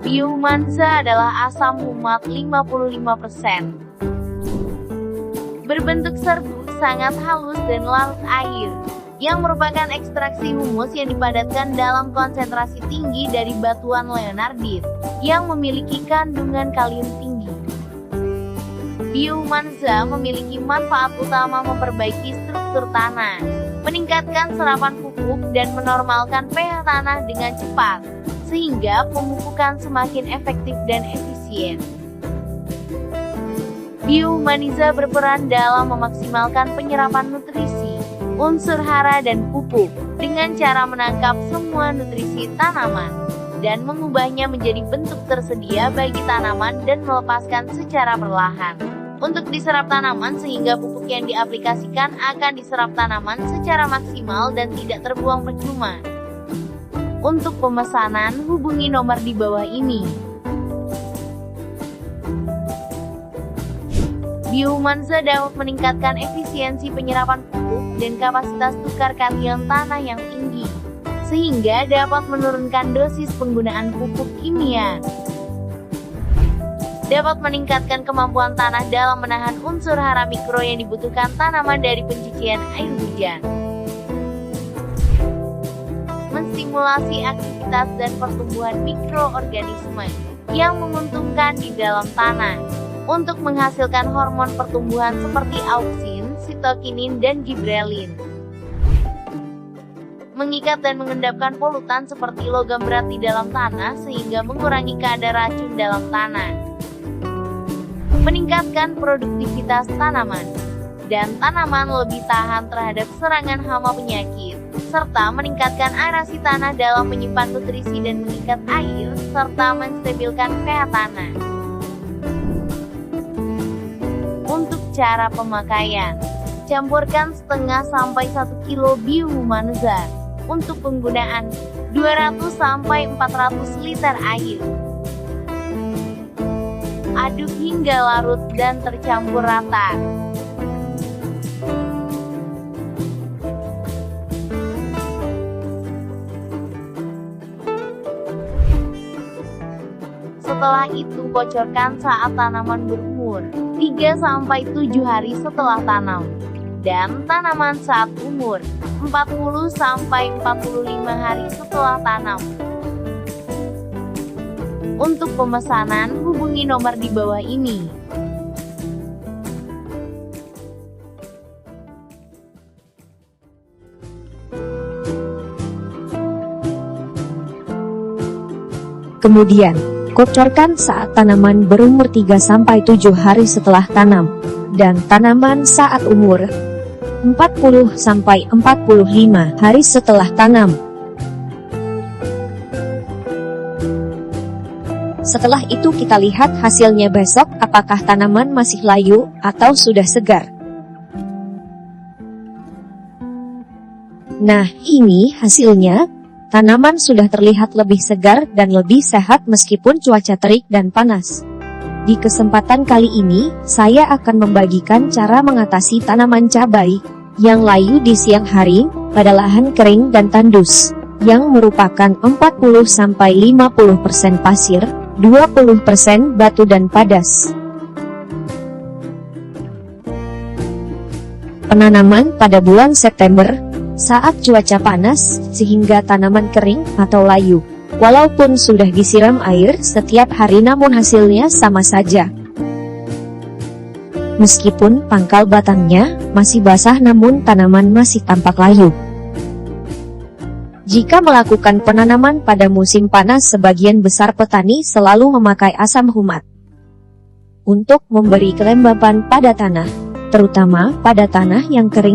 Biohumanza adalah asam humat 55%. Berbentuk serbuk sangat halus dan larut air, yang merupakan ekstraksi humus yang dipadatkan dalam konsentrasi tinggi dari batuan leonardit, yang memiliki kandungan kalium tinggi. Biohumanza memiliki manfaat utama memperbaiki struktur tanah, meningkatkan serapan pupuk dan menormalkan pH tanah dengan cepat, sehingga pemupukan semakin efektif dan efisien. Biohumanza berperan dalam memaksimalkan penyerapan nutrisi, unsur hara dan pupuk, dengan cara menangkap semua nutrisi tanaman, dan mengubahnya menjadi bentuk tersedia bagi tanaman dan melepaskan secara perlahan untuk diserap tanaman sehingga pupuk yang diaplikasikan akan diserap tanaman secara maksimal dan tidak terbuang percuma. Untuk pemesanan, hubungi nomor di bawah ini. Biohumanza dapat meningkatkan efisiensi penyerapan pupuk dan kapasitas tukar kation tanah yang tinggi, sehingga dapat menurunkan dosis penggunaan pupuk kimia. Dapat meningkatkan kemampuan tanah dalam menahan unsur hara mikro yang dibutuhkan tanaman dari pencucian air hujan. Menstimulasi aktivitas dan pertumbuhan mikroorganisme yang menguntungkan di dalam tanah, untuk menghasilkan hormon pertumbuhan seperti auksin, sitokinin, dan gibrelin. Mengikat dan mengendapkan polutan seperti logam berat di dalam tanah sehingga mengurangi kadar racun dalam tanah. Meningkatkan produktivitas tanaman, dan tanaman lebih tahan terhadap serangan hama penyakit, serta meningkatkan aerasi tanah dalam menyimpan nutrisi dan mengikat air, serta menstabilkan pH tanah. Untuk cara pemakaian, campurkan setengah sampai 1 kilo biohumanza untuk penggunaan 200 sampai 400 liter air. Aduk hingga larut dan tercampur rata. Setelah itu bocorkan saat tanaman berumur 3-7 hari setelah tanam, dan tanaman saat umur 40-45 hari setelah tanam. Untuk pemesanan, hubungi nomor di bawah ini. Kemudian, kocorkan saat tanaman berumur 3-7 hari setelah tanam, dan tanaman saat umur 40-45 hari setelah tanam. Setelah itu kita lihat hasilnya besok, apakah tanaman masih layu atau sudah segar. Nah, ini hasilnya. Tanaman sudah terlihat lebih segar dan lebih sehat meskipun cuaca terik dan panas. Di kesempatan kali ini, saya akan membagikan cara mengatasi tanaman cabai yang layu di siang hari pada lahan kering dan tandus, yang merupakan 40-50% pasir, 20% batu dan padas. Penanaman pada bulan September, saat cuaca panas, sehingga tanaman kering atau layu. Walaupun sudah disiram air setiap hari namun hasilnya sama saja. Meskipun pangkal batangnya masih basah namun tanaman masih tampak layu. Jika melakukan penanaman pada musim panas, sebagian besar petani selalu memakai asam humat untuk memberi kelembapan pada tanah, terutama pada tanah yang kering.